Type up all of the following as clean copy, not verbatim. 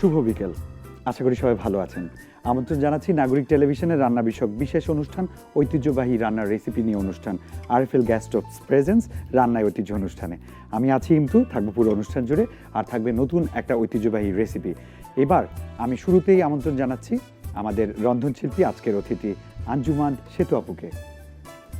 শুভ বিকেল, আশা করি সবাই ভালো আছেন। আমন্ত্রণ জানাচ্ছি নাগরিক টেলিভিশনের রান্না বিষয়ক বিশেষ অনুষ্ঠান ঐতিহ্যবাহী রান্নার রেসিপি নিয়ে অনুষ্ঠান আরএফএল গ্যাস স্টোভস প্রেজেন্স রান্নায় ঐতিহ্য অনুষ্ঠানে। আমি আছি ইমতু, থাকবো পুরো অনুষ্ঠান জুড়ে, আর থাকবে নতুন একটা ঐতিহ্যবাহী রেসিপি। এবার আমি শুরুতেই আমন্ত্রণ জানাচ্ছি আমাদের রন্ধনশিল্পী, আজকের অতিথি আঞ্জুমান সেতু আপুকে।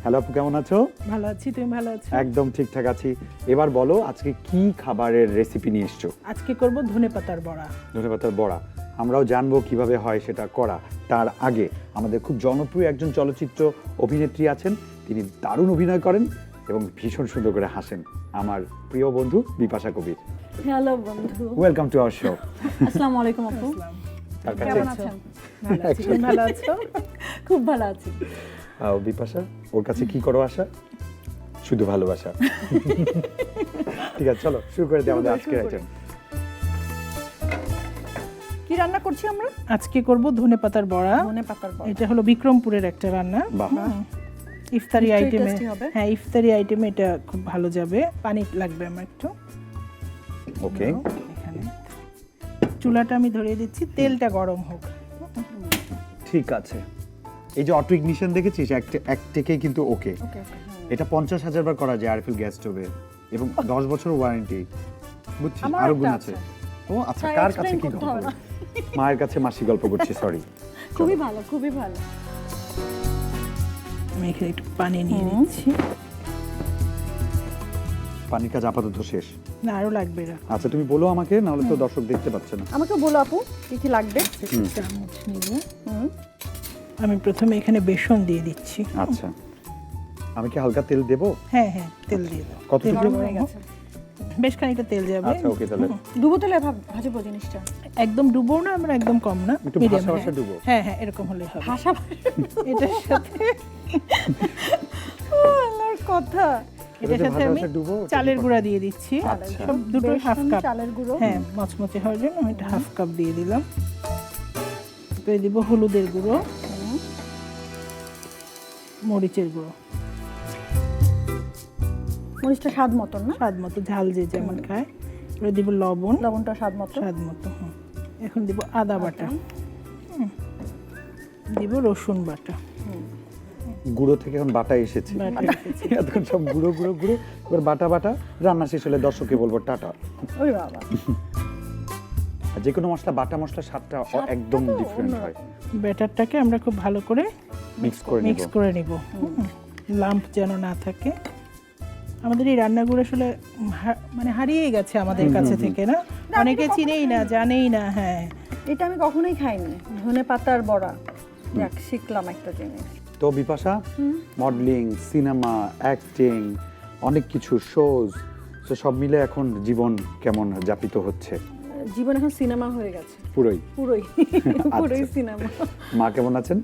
হ্যালো আপু, কেমন আছো? ভালো আছি, তুমি ভালো আছো? একদম ঠিকঠাক আছি। এবার বলো, আজকে কি খাবারের রেসিপি নিয়ে এসছো? আজকে করব ধনে পাতার বড়া। ধনে পাতার বড়া, আমরাও জানবো কিভাবে হয় সেটা করা। তার আগে আমাদের খুব জনপ্রিয় একজন চলচ্চিত্র অভিনেত্রী আছেন, তিনি দারুণ অভিনয় করেন এবং ভীষণ সুন্দর করে হাসেন, আমার প্রিয় বন্ধু বিপাশা কবির। হ্যালো বন্ধু, ওয়েলকাম টু আওয়ার শো। আসসালামু আলাইকুম আপু, তার কাছে কেমন আছেন? ভালো আছি, তুমি ভালো আছো? খুব ভালো আছি। বিপাশা, ওর কাছে কি করো আশা? শুধু ভালোবাসা। ঠিক আছে, চলো শুরু করে দিই আমাদের আজকের আইটেম। কি রান্না করছি আমরা? আজকে করব ধনে পাতার বড়া। ধনে পাতার বড়া, এটা হলো বিক্রমপুরের একটা রান্না। বাহ, ইফতারি নিশ্চয়ই আইটেমে, tasty হবে। হ্যাঁ ইফতারি আইটেমে এটা খুব ভালো যাবে। পানি লাগবে আমার একটু। ওকে। এখানে চুলাটা আমি ধরিয়ে দিচ্ছি, তেলটা গরম হোক। ঠিক আছে। এই যে অটো ইগনিশন দেখেছিস, এক থেকেই কিন্তু ওকে। ওকে। এটা 50,000 বার করা যায় আরএফএল গ্যাস স্টোভে, এবং 10 বছর ওয়ারেন্টি। বুঝছিস, আমার আরো একটা গুণ আছে। আছে। ও আচ্ছা, তাই কার explain কাছে কি করতে গল্প হবে না। করছি? মায়ের কাছে মাসি গল্প করছি, সরি। খুবই ভালো, খুবই ভালো। আমি এখানে একটু পানি নিয়ে নিচ্ছি। পানির কাজ আপাতত শেষ। না, আরো লাগবে। আচ্ছা, তুমি বলো আমাকে, নাহলে তো দর্শক দেখতে পাচ্ছে না। আমাকে বলো আপু, কি কি লাগবে? চামচ নিব। হুম, আমি প্রথমে এখানে বেসন দিয়ে দিচ্ছি। আচ্ছা, আমি কি হালকা তেল দেবো? হ্যাঁ হ্যাঁ, তেল দিয়ে দাও। কতটুকু? গরম হয়ে গেছে। বেশ খানিকটা তেল যাবে। আচ্ছা, ওকে, তাহলে ডুবো তেলে ভাজবো জিনিসটা। একদম ডুবো না, আমরা একদম কম না, একটু মিডিয়াম। ভাসা ভাসা ডুবো। হ্যাঁ হ্যাঁ, এরকম হলেই হবে। ভাষা এটার সাথে আল্লাহর কথা। এটার সাথে ভাজা আমি ভাজা ডুবো, ওটা চালের কি গুঁড়া দিয়ে দিচ্ছি। আচ্ছা। সব দুটো হাফ বেসন, কাপ। চালের গুঁড়ো। হ্যাঁ, মচমচে হওয়ার জন্য আমি এটা হাফ কাপ দিয়ে দিলাম। তারপরে দিব হলুদের গুঁড়ো, মরিচের গুঁড়ো, মরিচটা স্বাদ মতন না? স্বাদ মতো, ঝাল যে যেমন খায়। এবার দিব লবণ, লবণটা স্বাদ মতো। স্বাদ মতো। এখন দিব আদা বাটা, দিব রসুন বাটা। গুঁড়ো থেকে এখন বাটা এসেছে। বাটা এসেছে। এখন সব গুঁড়ো গুঁড়ো গুঁড়ো, এবার বাটা বাটা। রান্না শেষ হলে দর্শককে বলবো টাটা। ওরে বাবা, আর যে কোনো মশলা, বাটা মশলার স্বাদটা একদম তো ডিফারেন্ট হয়। ব্যাটারটাকে আমরা খুব ভালো করে মিক্স করে নিব। মিক্স করে নিব, লাম্প যেন না থাকে। আমাদের এই রান্নাগুলো আসলে মানে হারিয়ে গেছে আমাদের কাছে থেকে, না? অনেকে চিনেই না, জানেই না। হ্যাঁ, এটা আমি কখনোই খাইনি, ধনে পাতার বড়া। যাক, শিখলাম একটা জিনিস। তো বিপাশা, মডেলিং, সিনেমা, অ্যাক্টিং, অনেক কিছু শোজ, তো সব মিলে এখন জীবন কেমন যাপিত হচ্ছে? জীবন এখন সিনেমা হয়ে গেছে, পুরোই। পুরোই পুরোই সিনেমা। মা কেমন আছেন?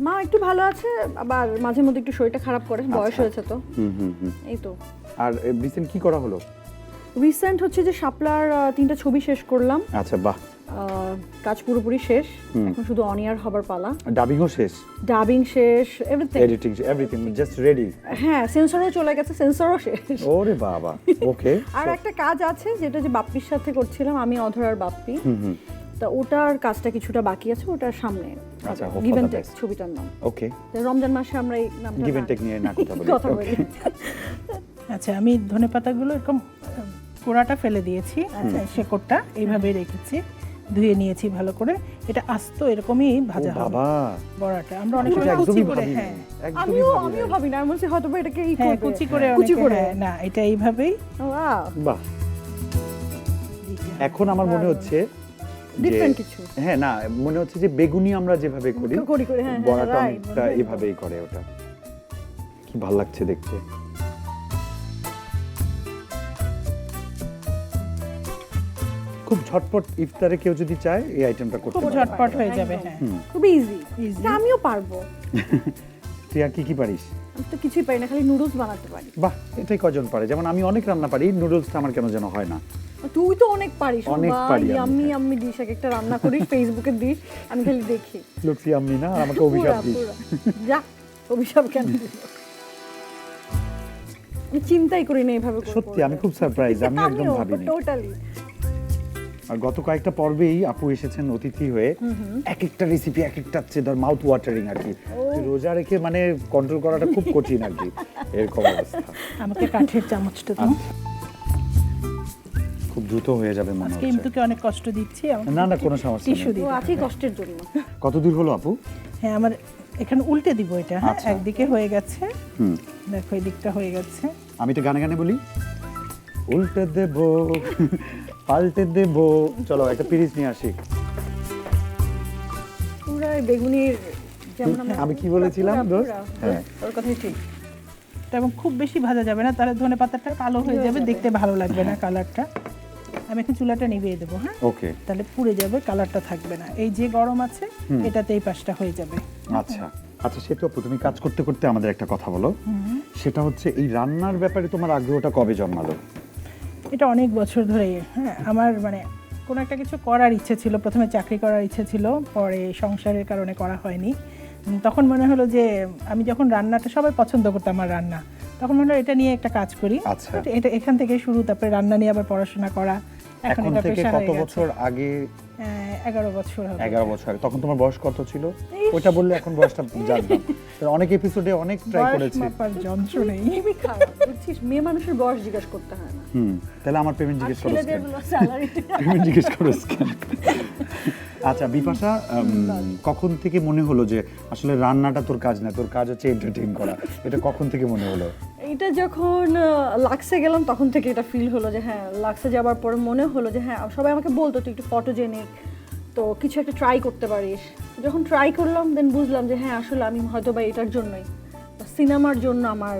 মা একটু ভালো আছে, আবার মাঝে মধ্যে একটু শরীরটা খারাপ করে, বয়স হয়েছে তো। এই তো। আর রিসেন্ট কি করা হলো? রিসেন্ট হচ্ছে যে শাপলার 3টা ছবি শেষ করলাম। আচ্ছা, বাহ। কাজ পুরোপুরি শেষ, এখন শুধু অন এয়ার হবার পালা। ডাবিংও শেষ, ডাবিং শেষ, everything. Editing, everything just ready. হ্যাঁ, সেন্সরও চলে গেছে, সেন্সরও শেষ। ওরে বাবা, ওকে। আর একটা কাজ আছে যেটা যে বাপ্পির সাথে করছিলাম, আমি অধরার বাপ্পি। তা ওটার কাজটা কিছুটা বাকি আছে, ওটার সামনে। আচ্ছা, hope for give the and take best. ছবিটার নাম। ওকে, রমজান মাসে আমরা এই নামটা গিভ এন্ড টেক নিয়ে না কথা বলি। কথা বলি। আচ্ছা, আমি ধনে পাতাগুলো এরকম কোড়াটা ফেলে দিয়েছি, শেকড়টা এইভাবে রেখেছি, ধুয়ে নিয়েছি ভালো করে। এটা আস্ত এরকমই ভাজা হবে বাবা, বড়াটা। আমরা অনেক এটা সময় কুচি একদমই করে, ভাবি হ্যাঁ একদমই আমিও ভাবি না, আমি বলছি হয়তো বা এটাকে ই হ্যাঁ করবে। কুচি করে, কুচি অনেকে, করে। হ্যাঁ, না এটা এইভাবেই। ওয়াও, বাহ। এখন আমার মনে হচ্ছে ডিফারেন্ট কিছু। হ্যাঁ, না মনে হচ্ছে যে বেগুনি আমরা যেভাবে করি, করি, হ্যাঁ, বড়াটা right, অনেকটা এভাবেই করে। ওটা কি ভালো লাগছে দেখতে। খুব ঝটপট ইফতারে কেউ যদি চায় এই আইটেমটা করতে খুব পারে। ঝটপট হয়ে যাবে। হ্যাঁ, খুব ইজি। Easy. আমিও পারবো। তুই আর কি পারিস? আমি তো কিছুই পারি না, খালি নুডলস বানাতে পারি। বাহ, এটাই কজন পারে। যেমন আমি অনেক রান্না পারি, নুডলসটা আমার কেন যেন হয় না। তুই তো অনেক পারিস। অনেক পারি আমি, আমি ডিশ একটা রান্না করিস, ফেসবুকে দিস, আমি খালি দেখি। লক্ষ্মী আমি না, আর আমাকে অভিশাপ দিস। যা, অভিশাপ কেন দিল? আমি চিন্তাই করি না এইভাবে করব। সত্যি আমি খুব সারপ্রাইজ, আমি একদম ভাবিনি। টোটালি। আর গত কয়েকটা পর্বেই আপু এসেছেন অতিথি হয়ে, এক একটা রেসিপি এক একটা হচ্ছে ধর মাউথ ওয়াটারিং আর কি, রোজা রেখে মানে কন্ট্রোল করাটা খুব কঠিন আর কি, এরকম অবস্থা। আমাকে কাঠের চামচটা দাও। খুব দ্রুত হয়ে যাবে মনে আজকে হচ্ছে। ইমতুকে অনেক কষ্ট দিচ্ছি। না না কোনো সমস্যা টিস্যু নেই। দিই। ও আছে কষ্টের জন্য। কত দূর হলো আপু? হ্যাঁ, আমার এখানে উল্টে দিব এটা। হ্যাঁ, আচ্ছা। একদিকে হয়ে গেছে, হুম, দেখো এই দিকটা হয়ে গেছে। আমি তো গানে গানে বলি, উল্টে দেব পাল্টে দেব। চলো একটা পিরিচ নিয়ে আসি। পুরা বেগুনির যেমন আমি কি বলেছিলাম দোস্ত? হ্যাঁ ওর কথাই ঠিক। এবং খুব বেশি ভাজা যাবে না, তাহলে ধনে পাতাটা কালো হয়ে যাবে, দেখতে ভালো লাগবে না কালারটা। আমি এখন চুলাটা নিভিয়ে দেবো। হ্যাঁ, ওকে। তাহলে পুড়ে যাবে, কালারটা থাকবে না। এই যে গরম আছে এটাতে এই পাশটা হয়ে যাবে। আচ্ছা আচ্ছা, সে তো আপু তুমি কাজ করতে করতে আমাদের একটা কথা বলো, সেটা হচ্ছে এই রান্নার ব্যাপারে তোমার আগ্রহটা কবে জন্মালো? এটা অনেক বছর ধরেই। হ্যাঁ, আমার মানে কোনো একটা কিছু করার ইচ্ছে ছিল, প্রথমে চাকরি করার ইচ্ছে ছিল, পরে সংসারের কারণে করা হয়নি। তখন মনে হলো যে আমি যখন রান্নাটা সবাই পছন্দ করতাম আমার রান্না, তখন মনে হলো এটা নিয়ে একটা কাজ করি। আচ্ছা। এটা এখান থেকে শুরু, তারপরে রান্না নিয়ে আবার পড়াশোনা করা। এখন এটা থেকে পেশা কত হয়ে গেছে। বছর আগে? 11 বছর হবে। 11 বছর আগে। তখন তোমার বয়স কত ছিল? ওটা বললে এখন বয়সটা জানতাম। অনেক এপিসোডে অনেক ট্রাই বয়স করেছি। মাপার যন্ত্র নেই। খুবই খারাপ বুঝছিস, মেয়ে মানুষের বয়স জিজ্ঞেস করতে হয় না। তাহলে আমার পেমেন্ট আর জিজ্ঞেস করো ছেলেদের কেন? স্যালারি পেমেন্ট জিজ্ঞেস করো কেন? আচ্ছা বিপাশা, কখন থেকে মনে হলো যে আসলে রান্নাটা তোর কাজ না, তোর কাজ হচ্ছে এন্টারটেইন করা? এটা কখন থেকে মনে হলো? এটা যখন লাক্সে গেলাম তখন থেকে এটা ফিল হলো যে হ্যাঁ, লাক্সে যাবার পরে মনে হলো যে হ্যাঁ, সবাই আমাকে বলতো তুই একটু ফটোজেনিক, তো কিছু একটা ট্রাই করতে পারিস। যখন ট্রাই করলাম দেন বুঝলাম যে হ্যাঁ, আসলে আমি হয়তো বা এটার জন্যই, সিনেমার জন্য আমার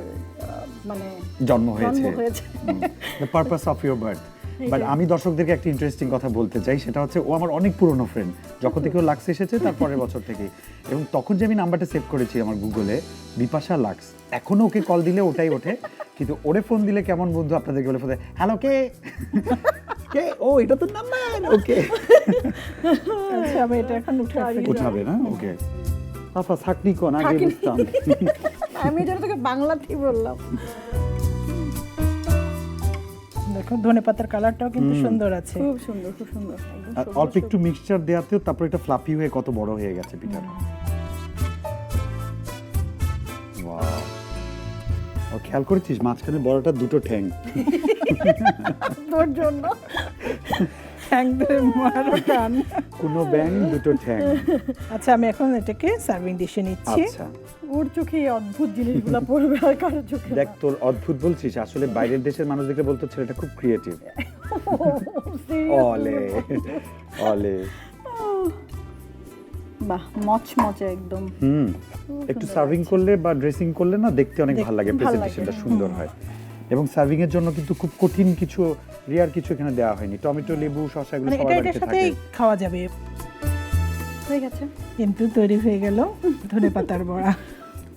মানে জন্ম হয়েছে। The purpose of your birth. But আমি দর্শকদেরকে একটা ইন্টারেস্টিং কথা বলতে চাই, সেটা হচ্ছে ও আমার অনেক পুরনো ফ্রেন্ড, যখন থেকে ও লাক্স এসেছে তার পরের বছর থেকে। এবং তখন যে আমি নাম্বারটা সেভ করেছি আমার গুগলে, বিপাশা লাক্স, এখনো ওকে কল দিলে ওটাই ওঠে, কিন্তু ওরে ফোন দিলে কেমন বন্ধু আপনাদেরকে বলে ফোন, হ্যালো কে কে, ও এটা তো নাম্বার, ওকে আচ্ছা, আমি এটা এখন উঠাবে না? ওকে আফা থাকনি কোন আগে থাকনি। বুঝতাম। আমি যেন তোকে বাংলাতেই বললাম। দেখো ধনে পাতার কালারটাও কিন্তু সুন্দর আছে। খুব সুন্দর, খুব সুন্দর, একদম আর অল্প একটু মিক্সচার দেওয়াতেও তারপর এটা ফ্লাফি হয়ে কত বড় হয়ে গেছে পিঠাটা। ওয়াও, ও খেয়াল করেছিস মাঝখানে বড়টা দুটো ঠ্যাং? তোর জন্য ঠ্যাং ধরে মারো টান। কোনো ব্যাং দুটো ঠ্যাং। আচ্ছা, আমি এখন এটাকে সার্ভিং ডিশে নিচ্ছি। আচ্ছা ওর চোখে এই অদ্ভুত জিনিসগুলো পড়বে আর কারোর চোখে দেখ, তোর অদ্ভুত বলছিস, আসলে বাইরের দেশের মানুষ দেখলে বলতো ছেলেটা খুব ক্রিয়েটিভ। অলে অলে। বাহ, মচমচে একদম। একটু সার্ভিং করলে বা ড্রেসিং করলে না দেখতে অনেক ভালো লাগে, ভালো প্রেজেন্টেশনটা সুন্দর হয়। এবং সার্ভিং এর জন্য কিন্তু খুব কঠিন কিছু, রিয়ার কিছু এখানে দেওয়া হয়নি। টমেটো, লেবু, শসা এগুলো মানে সবার এটার বাড়িতে সাথে থাকে। খাওয়া যাবে। হয়ে গেছে, কিন্তু তৈরি হয়ে গেল ধনে পাতার বড়া।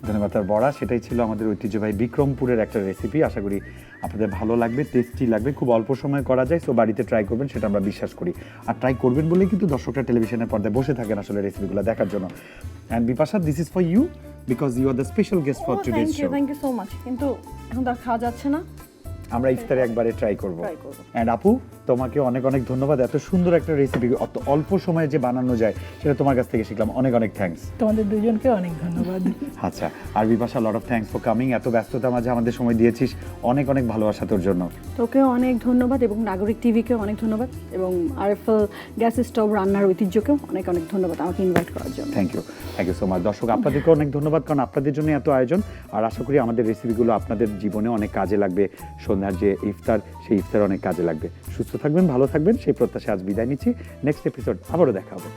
ধনেপাতার বড়া, সেটাই ছিল আমাদের ঐতিহ্যবাহী বিক্রমপুরের একটা রেসিপি। আশা করি আপনাদের ভালো লাগবে, টেস্টি লাগবে, খুব অল্প সময় করা যায়। সো বাড়িতে ট্রাই করবেন, সেটা আমরা বিশ্বাস করি। আর ট্রাই করবেন বলেই কিন্তু দর্শকরা টেলিভিশনের পর্দায় বসে থাকেন আসলে রেসিপিগুলো দেখার জন্য। And Bipasha, this is for you because you are the special guest for today's show. Thank you so much. কিন্তু এখন তো আর খাওয়া যাচ্ছে না, আমরা ইফতারে একবারে ট্রাই করব। Try করব। অ্যান্ড আপু, তোমাকে অনেক অনেক ধন্যবাদ। এত সুন্দর একটা রেসিপি অত অল্প সময়ে যে বানানো যায় সেটা তোমার কাছ থেকে শিখলাম। অনেক অনেক থ্যাঙ্কস। তোমাদের দুজনকে অনেক ধন্যবাদ। আচ্ছা, আর Bipasha, lot of thanks for coming. এত ব্যস্ততার মাঝে আমাদের সময় দিয়েছিস, অনেক অনেক ভালোবাসা তোর জন্য। তোকেও অনেক ধন্যবাদ এবং নাগরিক টিভিকেও অনেক ধন্যবাদ এবং আরএফএল গ্যাস স্টোভ রান্নার ঐতিহ্যকেও অনেক অনেক ধন্যবাদ আমাকে ইনভাইট করার জন্য। Thank you so much. দর্শক, আপনাদেরকে অনেক ধন্যবাদ, কারণ আপনাদের জন্য এত আয়োজন। আর আশা করি আমাদের রেসিপিগুলো আপনাদের জীবনে অনেক কাজে লাগবে। সন্ধ্যার যে ইফতার, সেই ইফতার অনেক কাজে লাগবে। সুস্থ থাকবেন, ভালো থাকবেন, সেই প্রত্যাশা আজ বিদায় নিচ্ছি। নেক্সট এপিসোড আবারও দেখা হবে।